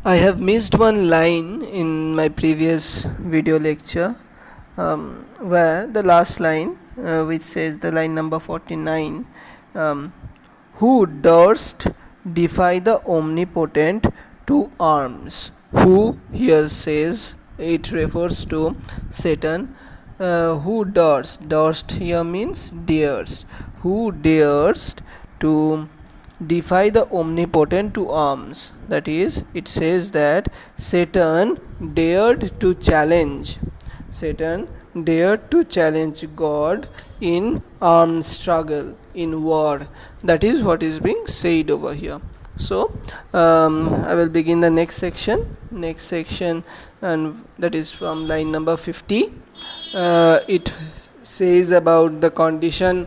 I have missed one line in my previous video lecture, where the last line, which says the line number 49, um, who durst defy the omnipotent to arms. Who here says it refers to Satan. Who durst here means dares. Who dares to defy the omnipotent to arms. That is, it says that Satan dared to challenge God in armed struggle, in war. That is what is being said over here. So I will begin the next section, and that is from line number 50. It says about the condition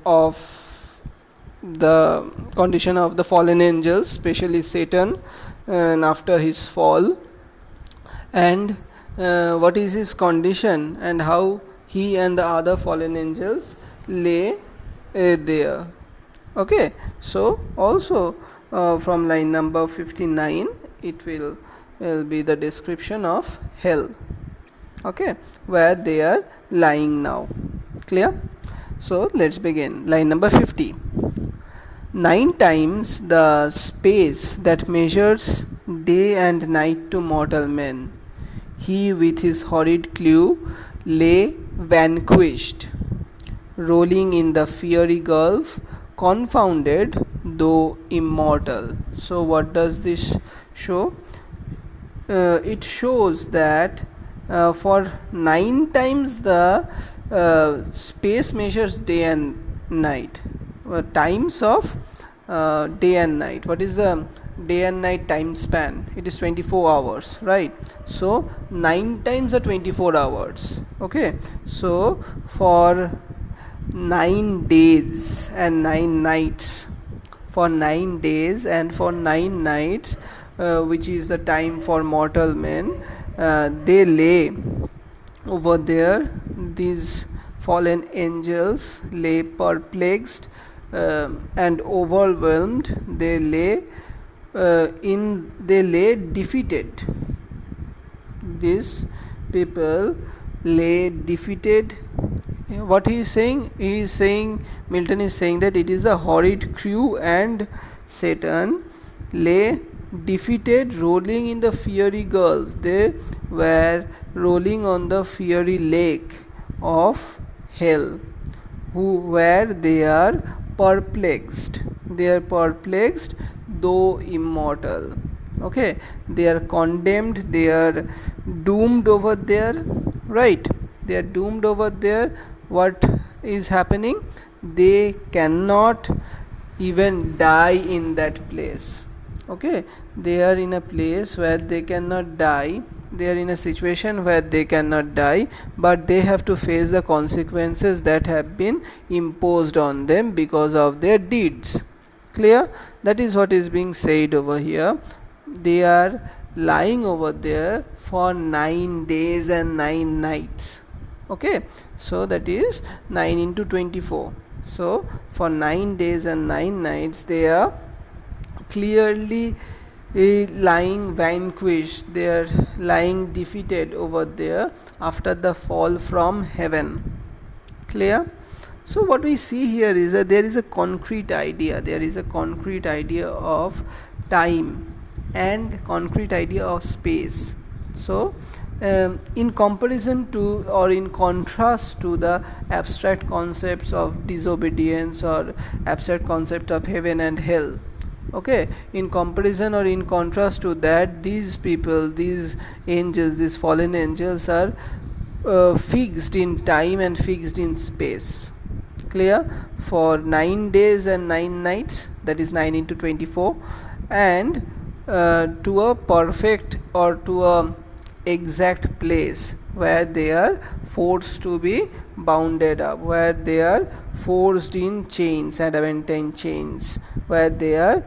of the fallen angels, especially Satan, and after his fall, and what is his condition and how he and the other fallen angels lay there. Okay, so also from line number 59 it will be the description of hell, okay, where they are lying now. Clear? So let's begin. Line number 50. 9 times the space that measures day and night to mortal men, he with his horrid clue lay vanquished, rolling in the fiery gulf, confounded though immortal. So what does this show? It shows that for 9 times the space measures day and night, times of day and night. What is the day and night time span? It is 24 hours, right? So 9 times the 24 hours. Okay, so for 9 days and 9 nights, for 9 days and for 9 nights, which is the time for mortal men, they lay over there. These fallen angels lay perplexed and overwhelmed. They lay defeated. These people lay defeated. What he is saying? Milton is saying that it is a horrid crew and Satan lay defeated, rolling in the fiery gulf. They were rolling on the fiery lake of hell, where they are perplexed. They are perplexed though immortal. Okay, they are condemned, they are doomed over there, right? They are doomed over there. What is happening? They cannot even die in that place. Okay, they are in a place where they cannot die. They are in a situation where they cannot die, but they have to face the consequences that have been imposed on them because of their deeds. Clear? That is what is being said over here. They are lying over there for 9 days and 9 nights. Okay, so that is 9 into 24. So for 9 days and 9 nights they are clearly lying vanquished. They are lying defeated over there after the fall from heaven. Clear? So what we see here is that there is a concrete idea. There is a concrete idea of time and concrete idea of space. So in comparison to, or in contrast to, the abstract concepts of disobedience or abstract concept of heaven and hell, okay, in comparison or in contrast to that, these people, these angels, these fallen angels are fixed in time and fixed in space. Clear? For 9 days and 9 nights, that is 9 into 24, and to a perfect or to a exact place where they are forced to be bounded up, where they are forced in chains, adamantine chains, where they are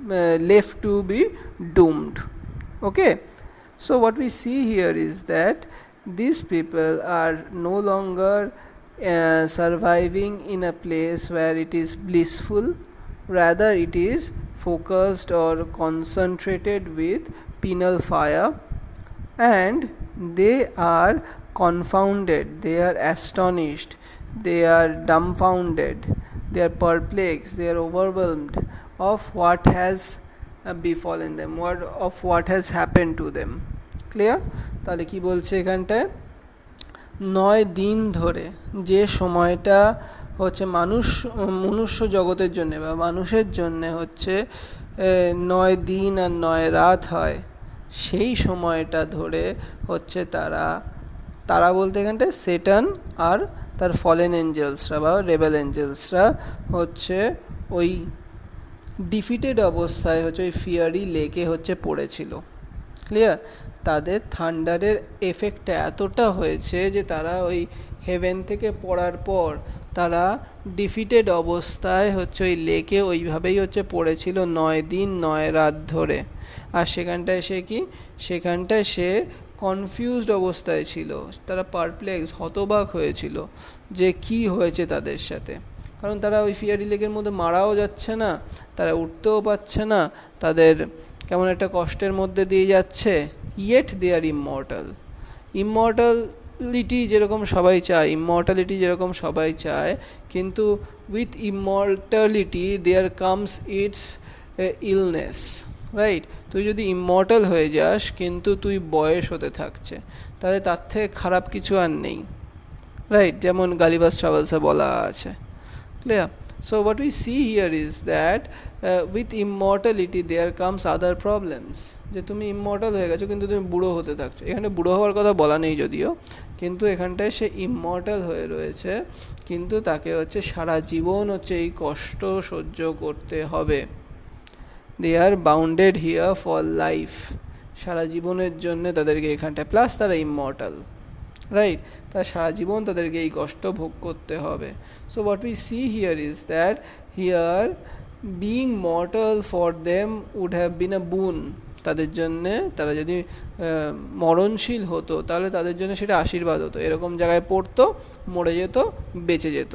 left to be doomed. Okay, so what we see here is that these people are no longer surviving in a place where it is blissful, rather it is focused or concentrated with penal fire, and they are confounded, they are astonished, they are dumbfounded, they are perplexed, they are overwhelmed of what has befallen them, what has happened to them. Clear? তাহলে কি বলছে এখানটায়, 9 দিন ধরে যে সময়টা হচ্ছে মনুষ্য জগতের জন্য বা মানুষের জন্য হচ্ছে 9 দিন আর 9 রাত হয়, সেই সময়টা ধরে হচ্ছে তারা বলতে এখানটায় সেটান আর তার ফলেন এঞ্জেলসরা বা রেবেল এঞ্জেলসরা হচ্ছে ওই ডিফিটেড অবস্থায় হচ্ছে ওই ফিয়ারি লেকে হচ্ছে পড়েছিল। ক্লিয়ার? তাদের থান্ডারের এফেক্টটা এতটা হয়েছে যে তারা ওই হেভেন থেকে পড়ার পর তারা ডিফিটেড অবস্থায় হচ্ছে ওই লেকে ওইভাবেই হচ্ছে পড়েছিল 9 দিন 9 রাত ধরে। আর সেখানটায় সে কনফিউজড অবস্থায় ছিল, তারা পারপ্লেক্স হতবাক হয়েছিল যে কি হয়েছে তাদের সাথে, কারণ তারা ওই ফিয়ারি লেকের মধ্যে মারাও যাচ্ছে না, তারা উঠতেও পারছে না, তাদের কেমন একটা কষ্টের মধ্যে দিয়ে যাচ্ছে, ইয়েট দে আর ইমমর্টালিটি যেরকম সবাই চায়, কিন্তু with immortality there comes its illness, right? তুই যদি ইমমর্টাল হয়ে যাস কিন্তু তুই বয়স হতে থাকছে, তাহলে তার থেকে খারাপ কিছু আর নেই, রাইট? যেমন গালিবাস ট্রাভেলসে বলা আছে। Clear? So what we see here is that with immortality there comes other problems, যে তুমি ইমমর্টাল হয়ে গেছো কিন্তু তুমি বুড়ো হতে থাকছো। এখানে বুড়ো হওয়ার কথা বলা নেই যদিও, কিন্তু এখানটায় সে ইমমর্টাল হয়ে রয়েছে, কিন্তু তাকে হচ্ছে সারা জীবন হচ্ছে এই কষ্ট সহ্য করতে হবে। দে আর বাউন্ডেড হিয়ার ফর লাইফ, সারা জীবনের জন্য তাদেরকে এখানটায়, প্লাস তারা ইমমর্টাল, রাইট? তার সারা জীবন তাদেরকে এই কষ্ট ভোগ করতে হবে। So what we see here is that here being mortal for them would have been a boon, তাদের জন্যে তারা যদি মরণশীল হতো তাহলে তাদের জন্য সেটা আশীর্বাদ হতো, এরকম জায়গায় পড়তো, মরে যেত, বেঁচে যেত।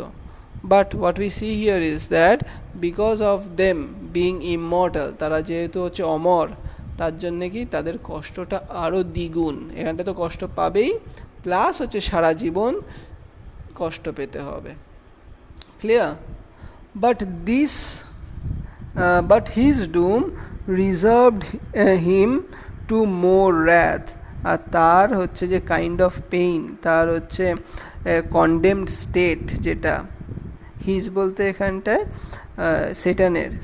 But what we see here is that because of them being immortal, তারা যেহেতু হচ্ছে অমর, তার জন্যে কি তাদের কষ্টটা আরও দ্বিগুণ, এখানটা তো কষ্ট পাবেই, প্লাস হচ্ছে সারা জীবন কষ্ট পেতে হবে। Clear? But his doom reserved him to more wrath, আর তার হচ্ছে যে কাইন্ড অফ পেইন, তার হচ্ছে কন্ডেমড স্টেট, যেটা হিজ বলতে এখানটায়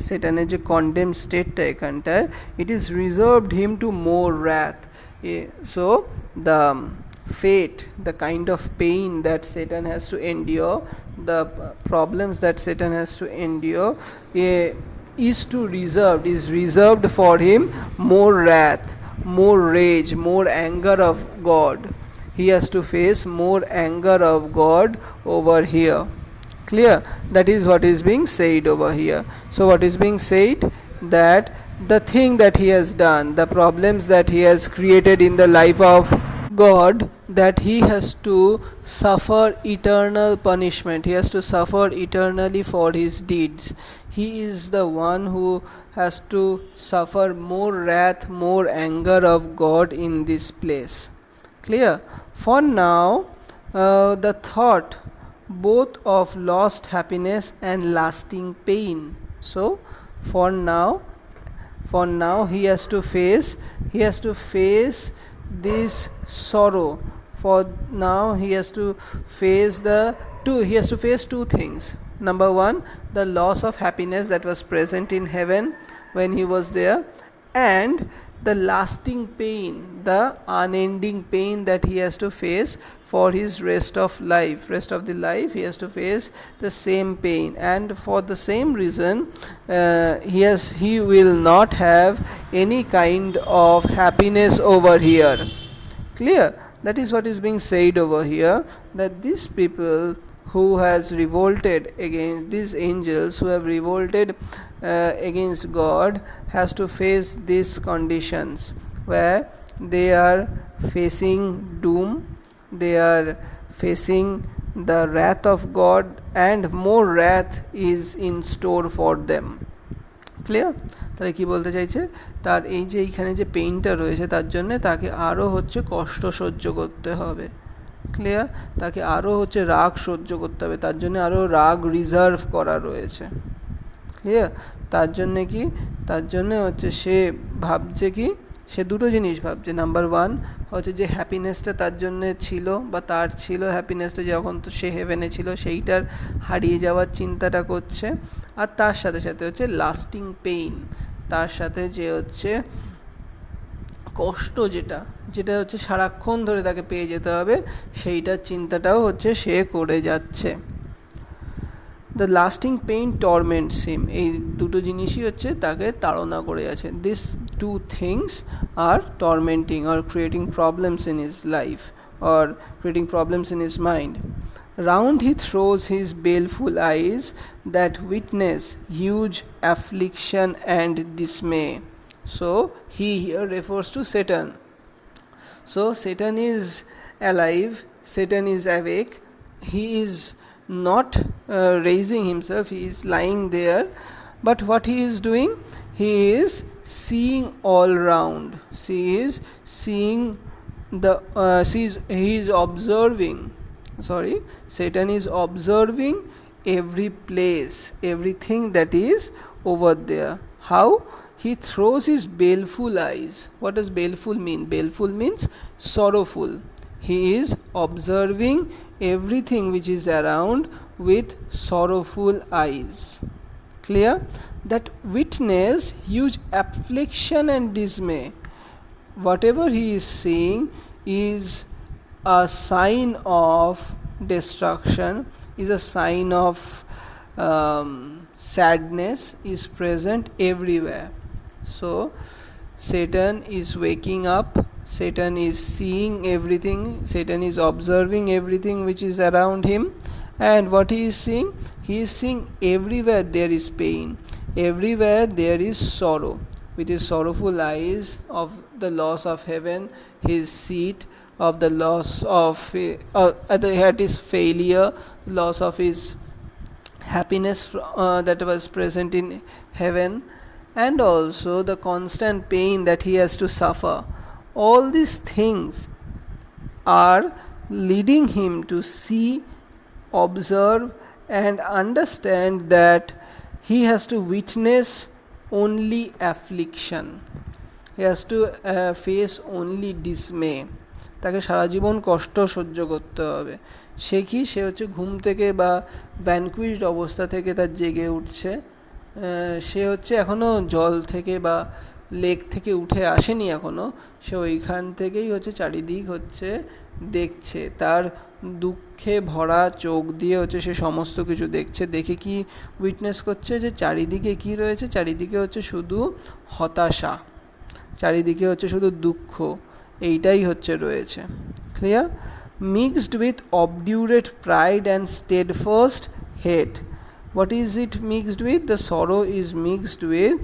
সেটানের যে কন্ডেমড স্টেটটা এখানটায়, it is reserved him to more wrath. So the fate, the kind of pain that Satan has to endure, the problems that Satan has to endure, is reserved for him more wrath, more rage, more anger of God. He has to face more anger of God over here. Clear? That is what is being said over here. So what is being said, that the thing that he has done, the problems that he has created in the life of God, that he has to suffer eternal punishment, he has to suffer eternally for his deeds. He is the one who has to suffer more wrath, more anger of God in this place. Clear? For now, the thought both of lost happiness and lasting pain. So for now he has to face this sorrow. For now he has to face two things. Number one, the loss of happiness that was present in heaven when he was there, and the lasting pain, the unending pain that he has to face for his rest of the life. He has to face the same pain, and for the same reason he will not have any kind of happiness over here. Clear? That is what is being said over here, that these people who has revolted against these angels, who have revolted against God, has to face these conditions where they are facing doom, they are facing the wrath of God, and more wrath is in store for them. Clear? তাহলে কি বলতে চাইছে, তার এই যে এইখানে যে পেইনটা রয়েছে তার জন্যে তাকে আরও হচ্ছে কষ্ট সহ্য করতে হবে। ক্লিয়ার? তাকে আরও হচ্ছে রাগ সহ্য করতে হবে, তার জন্য আরও রাগ রিজার্ভ করা রয়েছে। ক্লিয়ার? তার জন্যে কি, তার জন্যে হচ্ছে সে ভাবছে কি, সে দুটো জিনিস ভাবছে। নাম্বার ওয়ান হচ্ছে যে হ্যাপিনেসটা তার জন্যে ছিল বা তার ছিল, হ্যাপিনেসটা যখন তো সে হেভেনে ছিল সেইটার হারিয়ে যাওয়ার চিন্তাটা করছে। আর তার সাথে সাথে হচ্ছে লাস্টিং পেইন, তার সাথে যে হচ্ছে কষ্ট যেটা যেটা হচ্ছে সারাক্ষণ ধরে তাকে পেয়ে যেতে হবে, সেইটার চিন্তাটাও হচ্ছে সে করে যাচ্ছে। The lasting pain torments him, এই দুটো জিনিসই হচ্ছে তাকে তাড়না করে আছে। দিস টু থিংস আর টর্মেন্টিং আর creating problems in his life or creating problems in his mind. Round he throws his baleful eyes that witness huge affliction and dismay. So he here refers to Satan. So Satan is alive, Satan is awake, he is not raising himself, he is lying there, but what he is doing, he is seeing all round, he is seeing the he is observing, sorry, Satan is observing every place, everything that is over there. How? He throws his baleful eyes. What does baleful mean? Baleful means sorrowful. He is observing everything which is around with sorrowful eyes. Clear? That witness huge affliction and dismay. Whatever he is seeing is a sign of destruction, is a sign of sadness, is present everywhere. So Satan is waking up, Satan is seeing everything, Satan is observing everything which is around him, and what he is seeing? He is seeing everywhere there is pain, everywhere there is sorrow. With his sorrowful eyes of the loss of heaven, his seat, of the loss of at his failure, loss of his happiness that was present in heaven, and also the constant pain that he has to suffer. All these things are leading him to see, observe and understand that he has to witness only affliction, he has to face only dismay, তাকে সারা জীবন কষ্ট সহ্য করতে হবে। সে কি, সে হচ্ছে ঘুম থেকে বা ভ্যানকুইজড অবস্থা থেকে তার জেগে উঠছে, সে হচ্ছে এখনও জল থেকে বা লেক থেকে উঠে আসেনি এখনও, সে ওইখান থেকেই হচ্ছে চারিদিক হচ্ছে দেখছে, তার দুঃখে ভরা চোখ দিয়ে হচ্ছে সে সমস্ত কিছু দেখছে। দেখে কি উইটনেস করছে, যে চারিদিকে কি রয়েছে, চারিদিকে হচ্ছে শুধু হতাশা, চারিদিকে হচ্ছে শুধু দুঃখ, এইটাই হচ্ছে রয়েছে। Clear? Mixed with obdurate pride and steadfast hate. What is it mixed with? The sorrow is mixed with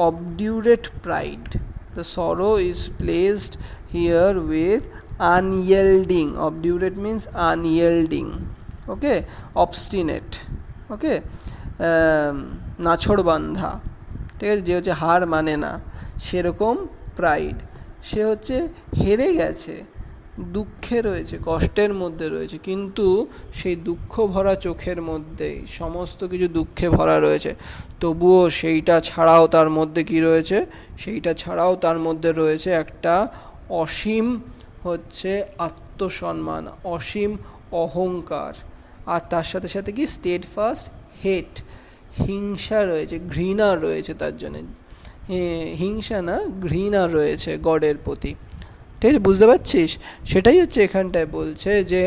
obdurate pride. The sorrow is placed here with unyielding. Obdurate means unyielding. Okay, obstinate. Okay, নাছড় বান্ধা, ঠিক আছে, যে হচ্ছে হার মানে না, সেরকম pride. সে হচ্ছে হেরে গেছে, দুঃখে রয়েছে, কষ্টের মধ্যে রয়েছে, কিন্তু সেই দুঃখ ভরা চোখের মধ্যেই সমস্ত কিছু দুঃখে ভরা রয়েছে, তবুও সেইটা ছাড়াও তার মধ্যে কি রয়েছে, সেইটা ছাড়াও তার মধ্যে রয়েছে একটা অসীম হচ্ছে আত্মসম্মান, অসীম অহংকার, আর তার সাথে সাথে কি স্টেডফাস্ট হেট, হিংসা রয়েছে, ঘৃণা রয়েছে তার জন্য, হিংসা না ঘৃণা রয়েছে গডের প্রতি। ঠিক আছে, বুঝতে পারছিস? সেটাই হচ্ছে এখানটায় বলছে যে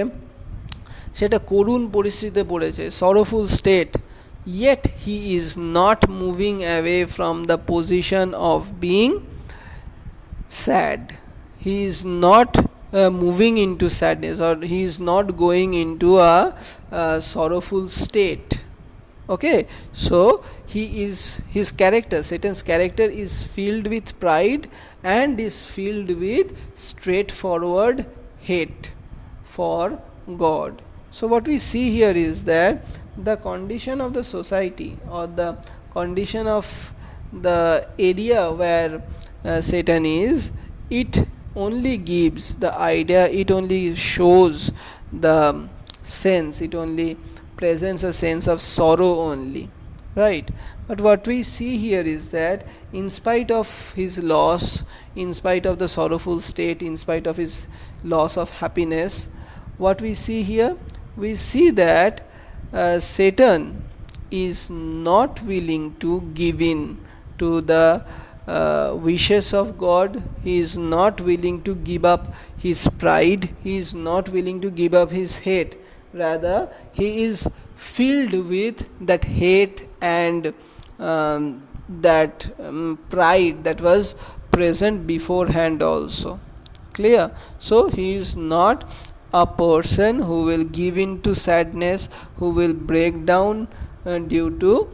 সেটা করুণ পরিস্থিতিতে পড়েছে, সরোফুল state, yet he is not moving away from the position of being sad. He is not moving into sadness, or he is not going into a sorrowful state. Okay, so his character, Satan's character is filled with pride and is filled with straightforward hate for God. So what we see here is that the condition of the society, or the condition of the area where Satan is, it only gives the idea, it only shows the sense, it only presents a sense of sorrow only, right? But what we see here is that in spite of his loss, in spite of the sorrowful state, in spite of his loss of happiness, what we see here, we see that Satan is not willing to give in to the wishes of God. He is not willing to give up his pride, he is not willing to give up his hate. Rather, he is filled with that hate and pride that was present beforehand also. Clear? So he is not a person who will give in to sadness, who will break down due to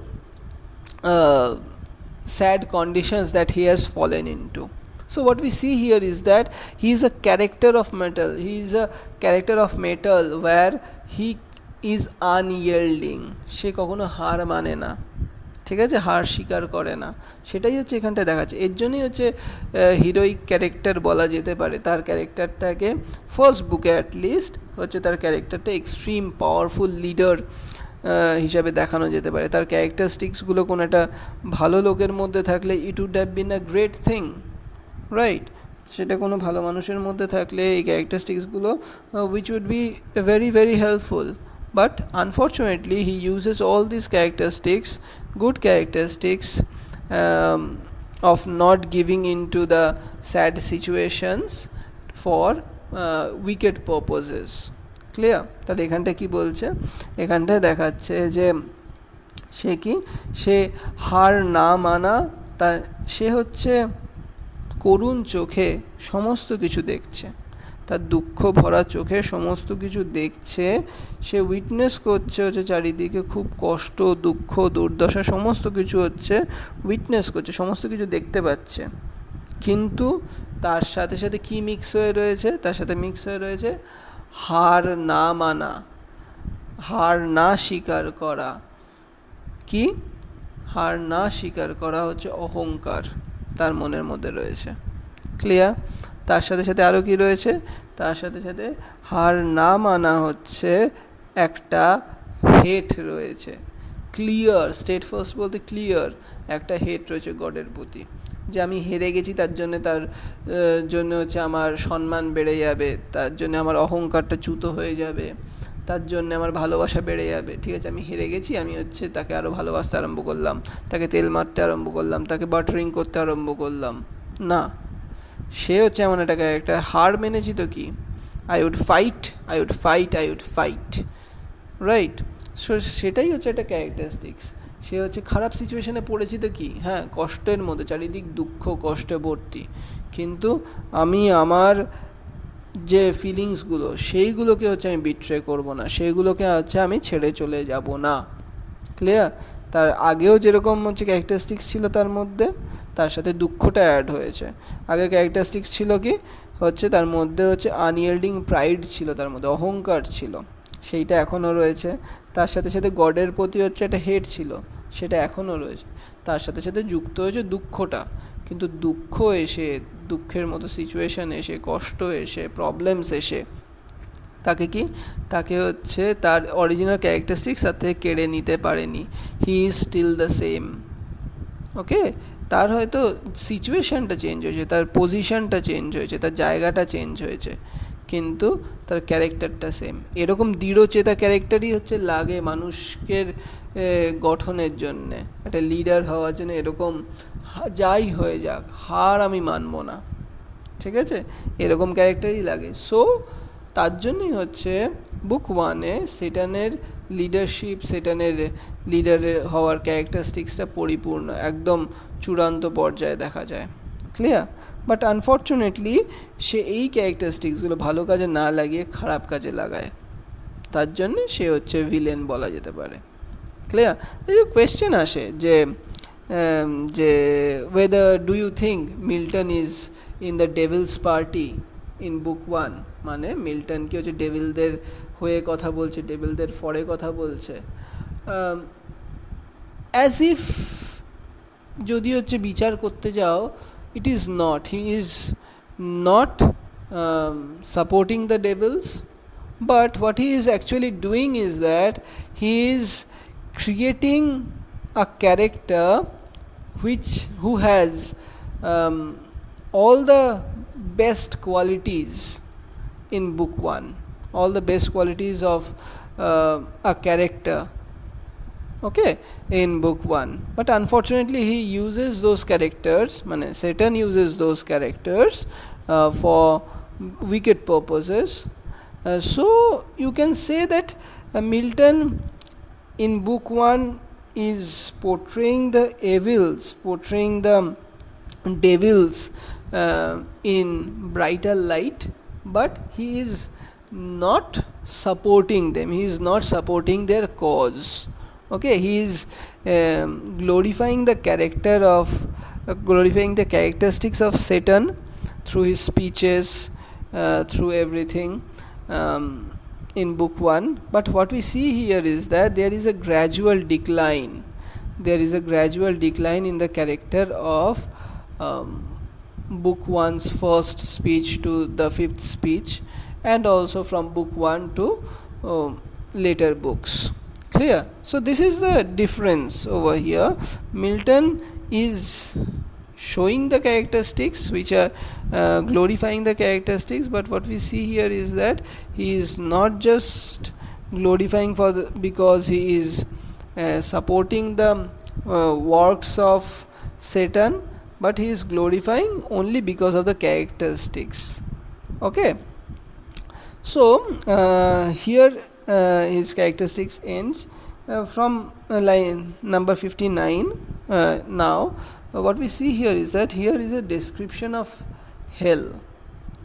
sad conditions that he has fallen into. So what we see here is that he is a character of metal. He is a character of metal where he is unyielding. সে কখনো হার মানে না, ঠিক আছে, হার স্বীকার করে না, সেটাই হচ্ছে এখানটায় দেখাচ্ছে। এর জন্যই হচ্ছে হিরোইক ক্যারেক্টার বলা যেতে পারে। তার ক্যারেক্টারটাকে ফার্স্ট বুকে অ্যাটলিস্ট হচ্ছে তার ক্যারেক্টারটা এক্সট্রিম পাওয়ারফুল লিডার হিসাবে দেখানো যেতে পারে। তার ক্যারেক্টারিস্টিক্সগুলো কোনো একটা ভালো লোকের মধ্যে থাকলে it would have been a great thing, right? সেটা কোনো ভালো মানুষের মধ্যে থাকলে এই ক্যারেক্টারিস্টিক্সগুলো which would be very very helpful. But unfortunately he uses all these characteristics, good characteristics, of not giving into the sad situations for wicked purposes. Clear? তাহলে এখানটা কি বলছে, এখানটায় দেখাচ্ছে যে সে কি, সে হার না মানা, তার সে হচ্ছে করুণ চোখে সমস্ত কিছু দেখছে, তার দুঃখ ভরা চোখে সমস্ত কিছু দেখছে, সে উইটনেস করছে হচ্ছে চারিদিকে খুব কষ্ট, দুঃখ, দুর্দশা সমস্ত কিছু হচ্ছে উইটনেস করছে, সমস্ত কিছু দেখতে পাচ্ছে। কিন্তু তার সাথে সাথে কি মিক্স হয়ে রয়েছে, তার সাথে মিক্স হয়ে রয়েছে হার না মানা, হার না স্বীকার করা। কি হার না স্বীকার করা হচ্ছে অহংকার তার মনের মধ্যে রয়েছে। ক্লিয়ার? তার সাথে সাথে আরও কি রয়েছে, তার সাথে সাথে হার না মানা হচ্ছে একটা হেট রয়েছে। ক্লিয়ার, স্টেট ফার্স্ট বলতে ক্লিয়ার একটা হেট রয়েছে গডের প্রতি, যে আমি হেরে গেছি, তার জন্য তার জন্য হচ্ছে আমার সম্মান বেড়ে যাবে, তার জন্য আমার অহংকারটা চ্যুত হয়ে যাবে, তার জন্য আমার ভালোবাসা বেড়ে যাবে। ঠিক আছে, আমি হেরে গেছি, আমি হচ্ছে তাকে আরও ভালোবাসতে আরম্ভ করলাম, তাকে তেল মারতে আরম্ভ করলাম, তাকে বাটারিং করতে আরম্ভ করলাম। না, সে হচ্ছে এমন একটা ক্যারেক্টার, হার মেনেছি তো কি, I would fight, I would fight, I would fight, right? So সেটাই হচ্ছে একটা ক্যারেক্টারিস্টিক্স। সে হচ্ছে খারাপ সিচুয়েশানে পড়েছি তো কি, হ্যাঁ, কষ্টের মধ্যে, চারিদিক দুঃখ কষ্টে ভর্তি, কিন্তু আমি আমার যে ফিলিংসগুলো সেইগুলোকে হচ্ছে আমি বিট্রে করব না, সেইগুলোকে হচ্ছে আমি ছেড়ে চলে যাব না। ক্লিয়ার? তার আগেও যেরকম হচ্ছে ক্যারেক্টারিস্টিক্স ছিল তার মধ্যে, তার সাথে দুঃখটা অ্যাড হয়েছে। আগে ক্যারেক্টারিস্টিক্স ছিল কি হচ্ছে তার মধ্যে হচ্ছে আনইয়েল্ডিং প্রাইড ছিল, তার মধ্যে অহংকার ছিল, সেইটা এখনও রয়েছে। তার সাথে সাথে গডের প্রতি হচ্ছে একটা হেট ছিল, সেটা এখনও রয়েছে। তার সাথে সাথে যুক্ত হয়েছে দুঃখটা, কিন্তু দুঃখ এসে, দুঃখের মতো সিচুয়েশান এসে, কষ্ট এসে, প্রবলেমস এসে তাকে কি, তাকে হচ্ছে তার অরিজিনাল ক্যারেক্টারিস্টিক্স তার থেকে কেড়ে নিতে পারেনি। He is still the same. Okay, তার হয়তো সিচুয়েশানটা চেঞ্জ হয়েছে, তার পজিশানটা চেঞ্জ হয়েছে, তার জায়গাটা চেঞ্জ হয়েছে, কিন্তু তার ক্যারেক্টারটা সেম। এরকম দৃঢ়চেতা ক্যারেক্টারই হচ্ছে লাগে মানুষের গঠনের জন্যে, একটা লিডার হওয়ার জন্য। এরকম যাই হয়ে যাক, হার আমি মানব না, ঠিক আছে, এরকম ক্যারেক্টারই লাগে। সো তার জন্যই হচ্ছে বুক ওয়ানে সেটানের লিডারশিপ, সেটানের লিডারের হওয়ার ক্যারেক্টারিস্টিক্সটা পরিপূর্ণ, একদম চূড়ান্ত পর্যায়ে দেখা যায়। ক্লিয়ার? বাট আনফর্চুনেটলি সে এই ক্যারেক্টারিস্টিক্সগুলো ভালো কাজে না লাগিয়ে খারাপ কাজে লাগায়, তার জন্যে সে হচ্ছে ভিলেন বলা যেতে পারে। ক্লিয়ার? এই কোয়েশ্চেন আসে যে whether do you think Milton is in the devil's party in book 1, মানে মিল্টন কি হচ্ছে ডেভিলদের হয়ে কথা বলছে, ডেভিলদের ফরে কথা বলছে, অ্যাজ ইফ যদি হচ্ছে বিচার করতে যাও, it is not, he is not supporting the devils, but what he is actually doing is that he is creating a character who has all the best qualities in book 1, all the best qualities of a character, okay, in book 1, but unfortunately he uses those characters, Satan uses those characters for wicked purposes. So you can say that Milton in book 1 is portraying the evils, portraying the devils in brighter light, but he is not supporting them, he is not supporting their cause. Okay, he is glorifying the character of glorifying the characteristics of Satan through his speeches, through everything in book 1, but what we see here is that there is a gradual decline, there is a gradual decline in the character of book 1's first speech to the 5th speech, and also from book 1 to later books. Clear? So this is the difference over here. Milton is showing the characteristics which are glorifying the characteristics, but what we see here is that he is not just glorifying because he is supporting the works of Satan, but he is glorifying only because of the characteristics. Okay, so here his characteristics ends from line number 59. Now what we see here is that here is a description of hell.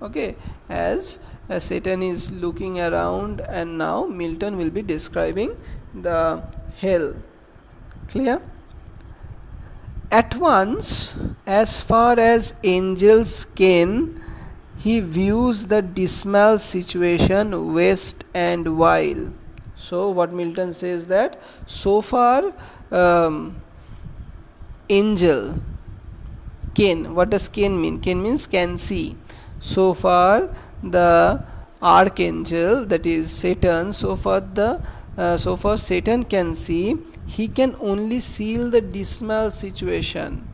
Okay, as Satan is looking around, and now Milton will be describing the hell. Clear? At once, as far as angels can, he views the dismal situation waste and vile. So what Milton says that so far angel, can, what does can mean? Can means can see. So far the archangel, that is Satan, so far Satan can see, he can only seal the dismal situation.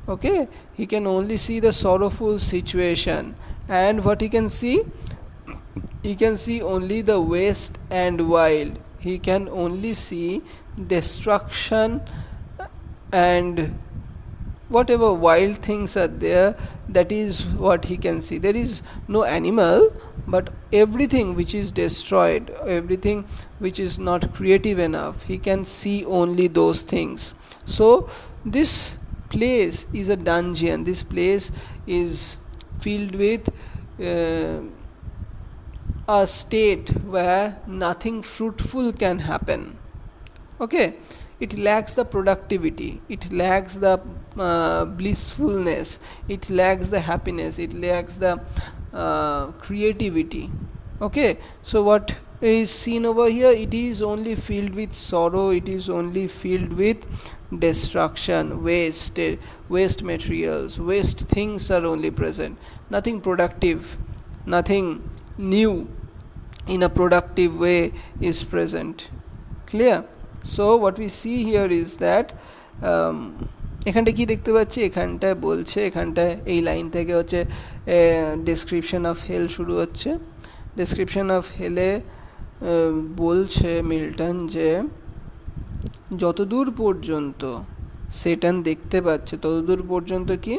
Okay, he can only see the sorrowful situation, and what he can see? He can see only the waste and wild. He can only see destruction and whatever wild things are there, that is what he can see. There is no animal, but everything which is destroyed, everything which is not creative enough, he can see only those things. So this place is a dungeon, this place is filled with a state where nothing fruitful can happen. Okay, it lacks the productivity, it lacks the blissfulness, it lacks the happiness, it lacks the creativity. Okay, so what is seen over here, it is only filled with sorrow, it is only filled with destruction, waste materials, waste things are only present, nothing productive, nothing new in a productive way is present. Clear? So what we see here is that এখানটা কি দেখতে পাচ্ছি, এখানটায় বলছে, এখানটায় এই line থেকে হচ্ছে ডেসক্রিপশন অফ হেল শুরু হচ্ছে। ডেসক্রিপশন অফ হেলে বলছে মিল্টন যে যতদূর পর্যন্ত সেটান দেখতে পাচ্ছে ততদূর পর্যন্ত কি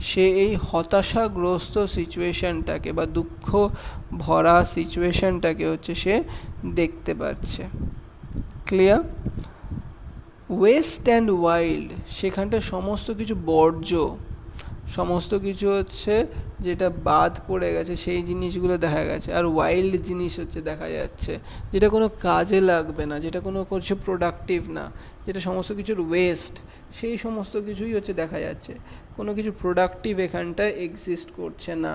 সে এই হতাশাগ্রস্ত সিচুয়েশনটাকে বা দুঃখ ভরা সিচুয়েশনটাকে হচ্ছে সে দেখতে পাচ্ছে। ক্লিয়ার? ওয়েস্ট অ্যান্ড ওয়াইল্ড, সেখানটা সমস্ত কিছু বর্জ্য, সমস্ত কিছু হচ্ছে যেটা বাদ পড়ে গেছে সেই জিনিসগুলো দেখা গেছে, আর ওয়াইল্ড জিনিস হচ্ছে দেখা যাচ্ছে যেটা কোনো কাজে লাগবে না, যেটা কোনো কিছু প্রোডাক্টিভ না, যেটা সমস্ত কিছুর ওয়েস্ট, সেই সমস্ত কিছুই হচ্ছে দেখা যাচ্ছে, কোনো কিছু প্রোডাক্টিভ এখানটায় এক্সিস্ট করছে না।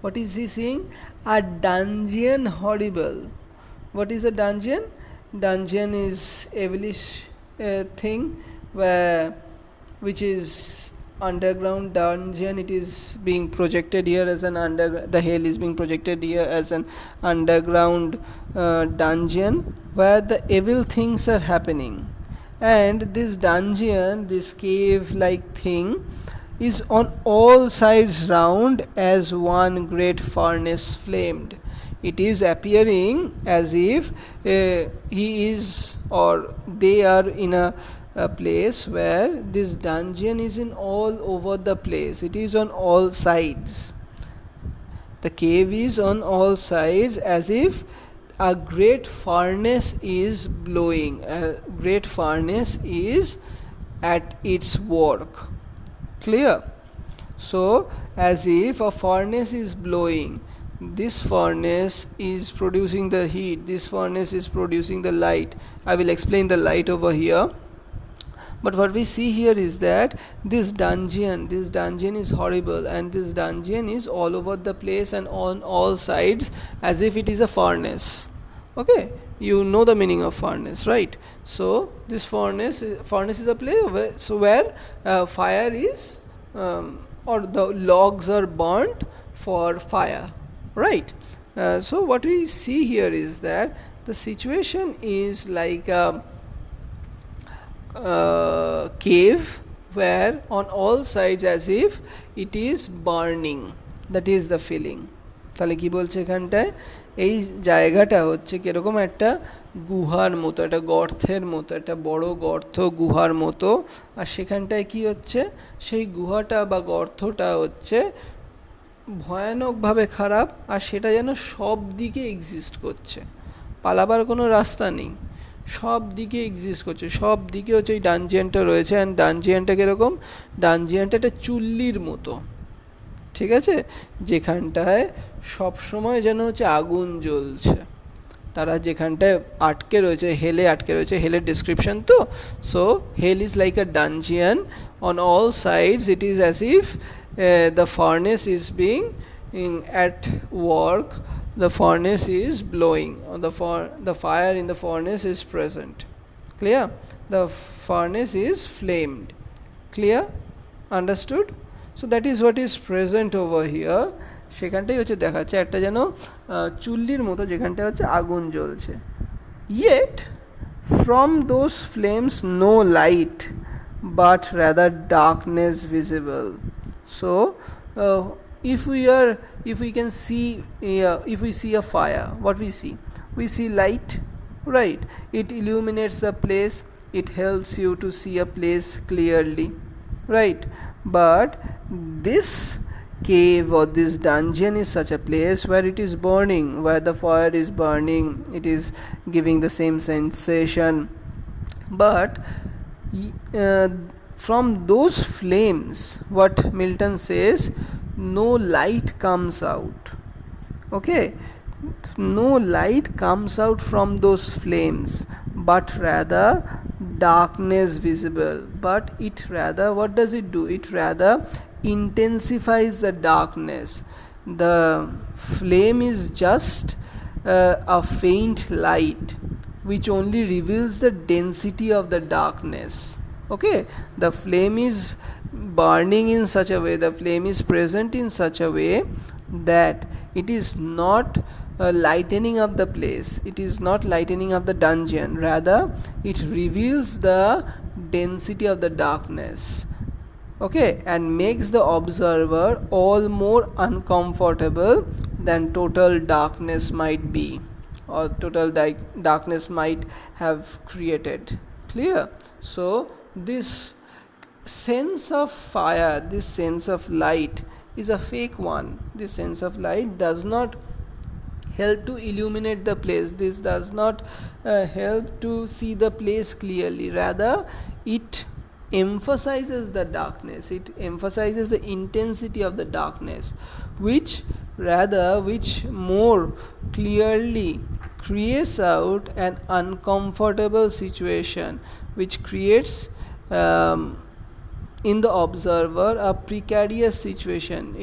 What is he seeing? A dungeon horrible. What is a dungeon? Dungeon is evilish thing where which is underground dungeon. It is being projected here as an the hell is being projected here as an underground dungeon where the evil things are happening. And this dungeon, this cave like thing, is on all sides round as one great furnace flamed. It is appearing as if he is or they are in a place where this dungeon is in all over the place. It is on all sides. The cave is on all sides as if a great furnace is blowing. A great furnace is at its work. Clear? So as if a furnace is blowing, this furnace is producing the heat, this furnace is producing the light. I will explain the light over here. But what we see here is that this dungeon is horrible, and this dungeon is all over the place and on all sides as if it is a furnace. Okay, you know the meaning of furnace, right? So this furnace is a place where fire is or the logs are burnt for fire, right? So what we see here is that the situation is like a cave where on all sides as if it is burning. That is the feeling. তাহলে কি বলছে এখানটায়, এই জায়গাটা হচ্ছে কিরকম একটা গুহার মতো, একটা গর্তের মতো, একটা বড় গর্ত গুহার মতো। আর সেখানটায় কি হচ্ছে, সেই গুহাটা বা গর্তটা হচ্ছে ভয়ানকভাবে খারাপ, আর সেটা যেন সব দিকে এক্সিস্ট করছে, পালাবার কোনো রাস্তা নেই, সব দিকে এক্সিস্ট করছে, সব দিকে হচ্ছে এই ডানজিয়ানটা রয়েছে। অ্যান্ড ডানজিয়ানটা কীরকম, ডানজিয়ানটা একটা চুল্লির মতো, ঠিক আছে, যেখানটায় সবসময় যেন হচ্ছে আগুন জ্বলছে। তারা যেখানটায় আটকে রয়েছে, হেলে আটকে রয়েছে, হেলের ডিসক্রিপশন তো। So hell is like a dungeon, on all sides it is as if the furnace is being at work, the furnace is blowing, or the fire in the furnace is present. Clear? The furnace is flamed. Clear? Understood? So that is what is present over here. সেখানটাই হচ্ছে দেখাচ্ছে একটা যেন চুল্লির মতো, যেখানটা হচ্ছে আগুন জ্বলছে। Yet from those flames no light but rather darkness visible. So if we can see, if we see a fire, what we see light, right? It illuminates the place, it helps you to see a place clearly, right? But this cave or this dungeon is such a place where it is burning, where the fire is burning, it is giving the same sensation, but from those flames, what Milton says, no light comes out. Okay, no light comes out from those flames, but rather darkness visible. But it rather, what does it do? It rather intensifies the darkness. The flame is just a faint light which only reveals the density of the darkness. Okay, the flame is burning in such a way, the flame is present in such a way that it is not lightening up the place, it is not lightening up the dungeon, rather it reveals the density of the darkness. Okay, and makes the observer all more uncomfortable than total darkness might be, or total darkness might have created. Clear? So this sense of fire, this sense of light is a fake one. This sense of light does not help to illuminate the place, this does not help to see the place clearly, rather it emphasizes the darkness, it emphasizes the intensity of the darkness, which more clearly creates out an uncomfortable situation, which creates in the observer a precarious situation.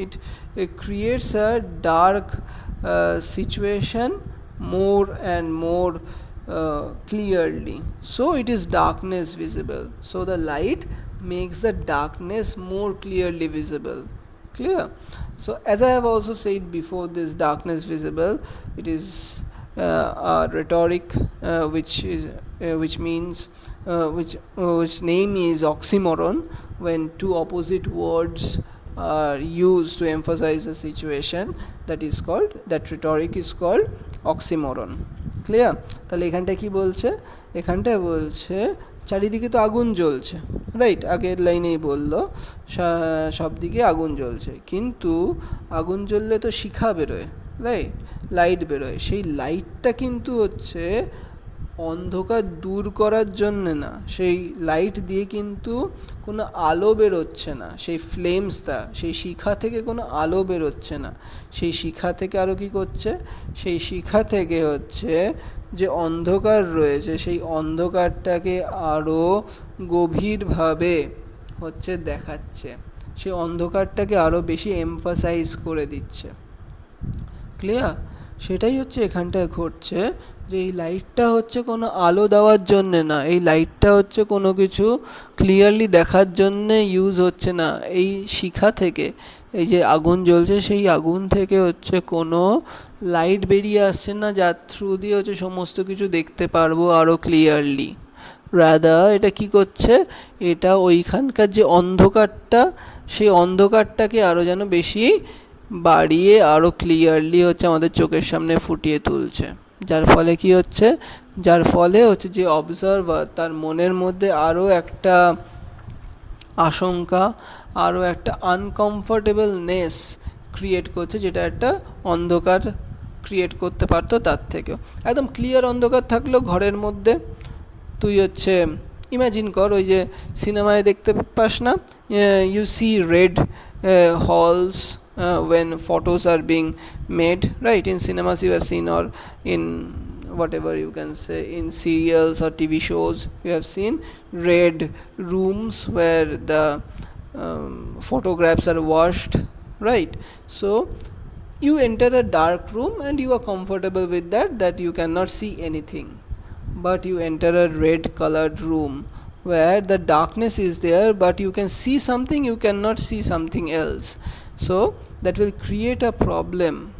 It creates a dark situation more and more clearly. So it is darkness visible. So the light makes the darkness more clearly visible. Clear? So as I have also said before, this darkness visible, it is a rhetoric which means which name is oxymoron. When two opposite words are used to emphasize a situation, that rhetoric is called oxymoron. Clear? তাহলে এখানটায় কি বলছে? এখানটায় বলছে চারিদিকে তো আগুন জ্বলছে, রাইট? আগের লাইনেই বললো সব দিকে আগুন জ্বলছে, কিন্তু আগুন জ্বললে তো শিখা বেরোয়, রাইট? লাইট বেরোয়। সেই লাইটটা কিন্তু হচ্ছে অন্ধকার দূর করার জন্যে না, সেই লাইট দিয়ে কিন্তু কোনো আলো বেরোচ্ছে না, সেই ফ্লেমসটা, সেই শিখা থেকে কোনো আলো বেরোচ্ছে না। সেই শিখা থেকে আরও কী করছে? সেই শিখা থেকে হচ্ছে যে অন্ধকার রয়েছে, সেই অন্ধকারটাকে আরও গভীরভাবে হচ্ছে দেখাচ্ছে, সেই অন্ধকারটাকে আরও বেশি এমফাসাইজ করে দিচ্ছে। ক্লিয়ার? সেটাই হচ্ছে এখানটায় ঘটছে, যে এই লাইটটা হচ্ছে কোনো আলো দেওয়ার জন্যে না, এই লাইটটা হচ্ছে কোনো কিছু ক্লিয়ারলি দেখার জন্যে ইউজ হচ্ছে না। এই শিখা থেকে, এই যে আগুন জ্বলছে, সেই আগুন থেকে হচ্ছে কোনো লাইট বেরিয়ে আসছে না, যার থ্রু দিয়ে হচ্ছে সমস্ত কিছু দেখতে পারবো আরও ক্লিয়ারলি। রাদার এটা কি করছে? এটা ওইখানকার যে অন্ধকারটা, সেই অন্ধকারটাকে আরও যেন বেশি বাড়িয়ে আরও ক্লিয়ারলি হচ্ছে আমাদের চোখের সামনে ফুটিয়ে তুলছে। যার ফলে কি হচ্ছে? যার ফলে হচ্ছে যে অবজারভার, তার মনের মধ্যে আরও একটা আশঙ্কা, আরও একটা আনকমফোর্টেবলনেস ক্রিয়েট করছে, যেটা একটা অন্ধকার ক্রিয়েট করতে পারতো তার থেকেও। একদম ক্লিয়ার অন্ধকার থাকলেও ঘরের মধ্যে তুই হচ্ছে ইমাজিন কর, ওই যে সিনেমায় দেখতে পাস না, you see red halls when photos are being made, right? In cinemas you have seen, or in whatever you can say, in serials or TV shows you have seen red rooms where the photographs are washed, right? So you enter a dark room and you are comfortable with that you cannot see anything, but you enter a red colored room where the darkness is there, but you can see something, you cannot see something else. So that will create a problem,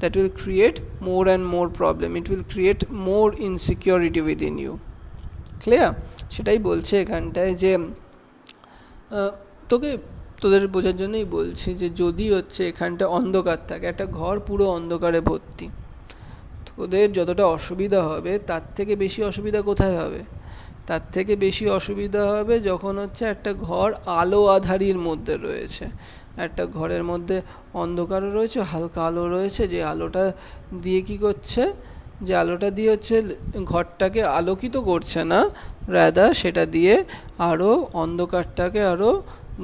that will create more and more problem, it will create more insecurity within you. Clear? সেটাই বলছে এখানটায় যে তোদের বোঝার জন্যই বলছি, যে যদি হচ্ছে এখানটা অন্ধকার থাকে, একটা ঘর পুরো অন্ধকারে ভর্তি, তোদের যতটা অসুবিধা হবে তার থেকে বেশি অসুবিধা কোথায় হবে? তার থেকে বেশি অসুবিধা হবে যখন হচ্ছে একটা ঘর আলো আঁধারির মধ্যে রয়েছে, একটা ঘরের মধ্যে অন্ধকারও রয়েছে, হালকা আলো রয়েছে, যে আলোটা দিয়ে কী করছে? যে আলোটা দিয়ে হচ্ছে ঘরটাকে আলোকিত করছে না, রাদার সেটা দিয়ে আরও অন্ধকারটাকে আরও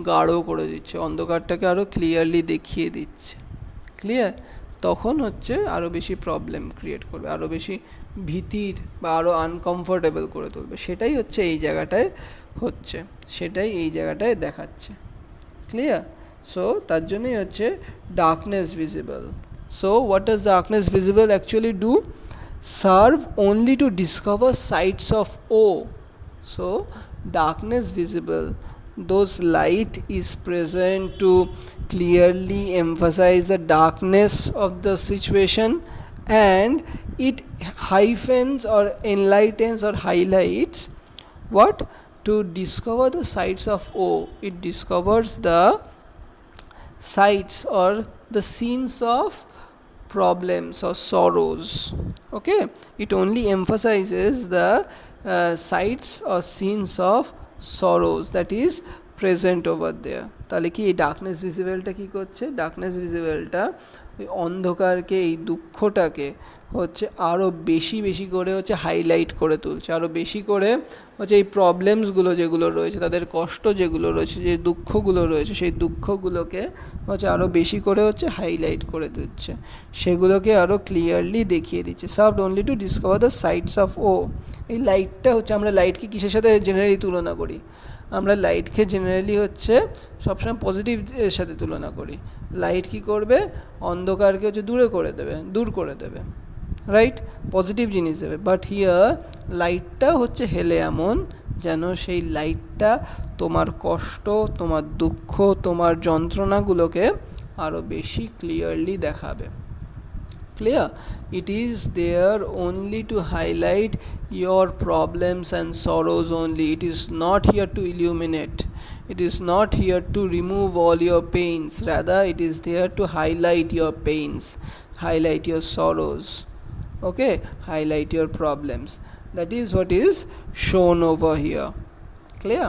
গাঢ় করে দিচ্ছে, অন্ধকারটাকে আরও ক্লিয়ারলি দেখিয়ে দিচ্ছে। ক্লিয়ার? তখন হচ্ছে আরও বেশি প্রবলেম ক্রিয়েট করবে, আরও বেশি ভীতির বা আরও আনকমফোর্টেবল করে তুলবে। সেটাই হচ্ছে এই জায়গাটায় হচ্ছে, সেটাই এই জায়গাটায় দেখাচ্ছে। ক্লিয়ার? সো তার জন্যই হচ্ছে darkness visible. So what does darkness visible actually do? Serve only to discover sights of woe. So darkness visible, those light is present to clearly emphasize the darkness of the situation, and it hyphens or enlightens or highlights what? To discover the sides of O. It discovers the sides or the scenes of problems or sorrows. Okay, it only emphasizes the sides or scenes of sorrows that is present over there. তাহলে কি এই darkness ভিজিবলটা কী করছে? Darkness ভিজিবলটা ওই অন্ধকারকে, এই দুঃখটাকে হচ্ছে আরও বেশি বেশি করে হচ্ছে হাইলাইট করে তুলছে, আরও বেশি করে হচ্ছে এই প্রবলেমসগুলো যেগুলো রয়েছে, তাদের কষ্ট যেগুলো রয়েছে, যে দুঃখগুলো রয়েছে, সেই দুঃখগুলোকে হচ্ছে আরও বেশি করে হচ্ছে হাইলাইট করে দিচ্ছে, সেগুলোকে আরও ক্লিয়ারলি দেখিয়ে দিচ্ছে। Served only to discover the sides of ও। এই লাইটটা হচ্ছে, আমরা লাইটকে কিসের সাথে জেনারেলি তুলনা করি? আমরা লাইটকে জেনারেলি হচ্ছে সবসময় পজিটিভ এর সাথে তুলনা করি। লাইট কী করবে? অন্ধকারকে হচ্ছে দূর করে দেবে, রাইট? পজিটিভ জিনিস দেবে। বাট হিয়ার লাইটটা হচ্ছে হেলে এমন যেন সেই লাইটটা তোমার কষ্ট, তোমার দুঃখ, তোমার যন্ত্রণাগুলোকে আরও বেশি ক্লিয়ারলি দেখাবে। Clear? It is there only to highlight your problems and sorrows only. It is not here to illuminate. It is not here to remove all your pains. Rather, it is there to highlight your pains, highlight your sorrows, okay, highlight your problems. That is what is shown over here. Clear?